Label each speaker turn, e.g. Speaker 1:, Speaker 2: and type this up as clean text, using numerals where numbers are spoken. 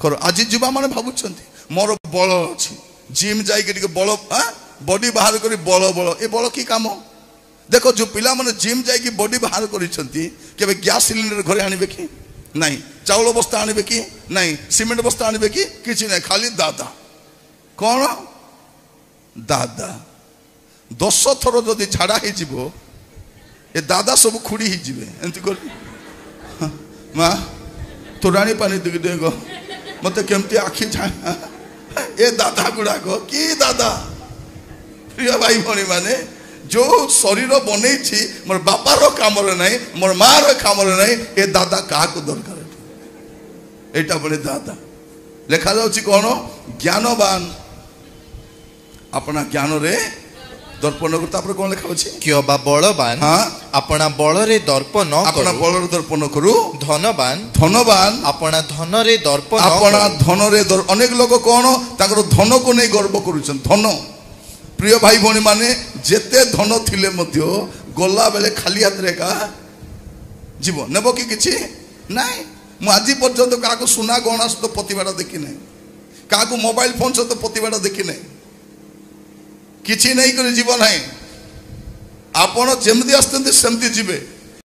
Speaker 1: कर आज जुवा मैंने भावुं मोर बल अच्छी जिम जाइए बल बॉडी बाहर कर बल बल ए बल कि कम देख जो पिला माने जिम जाइए बॉडी बाहर कर गैस सिलिंडर घरे आणबे कि नहीं चाउल बस्ता आणबे कि नहीं सीमेंट बस्ता आणबे कि किछि नहीं खाली दादा कौन दादा 10 थर जदि झाड़ा हो ए दादा सब खुड़ी ही जीवे एंती कर माँ तोराणी पानी दिख देगो मत केमती आखि ए दादा गुड़ाक कि दादा प्रिय भाई भौणी माने जो शरीर बन मोर बापार काम ना मोर मार काम ना ए दादा क्या दरकार एटा बड़े दादा लेखा जाऊँ कौन ज्ञानवान अपना ज्ञान रे दर्पण कर कौन लिखा अच्छे
Speaker 2: क्यों बा बलवान
Speaker 1: हाँ
Speaker 2: अपना बल रे दर्पण
Speaker 1: अपना बल रे दर्पण करू
Speaker 2: धनवान
Speaker 1: धनवान
Speaker 2: अपना धन रे दर्पण
Speaker 1: अपना धन रे अनेक लोग कौन ताकर धन को नहीं गर्व करुछन धन प्रिय भाई भौणी माने जेते धन थिले मध्य गला बेले खाली हाथ रे का जीव नेब कि किछि नहीं मु आज पर्यंत का सुना गहना सहित प्रतिभा देखी ना क्या मोबाइल फोन सहित प्रतिभा देखी ना किछि नहीं कर जीवन है आपण जमती आसते सेमती जीवे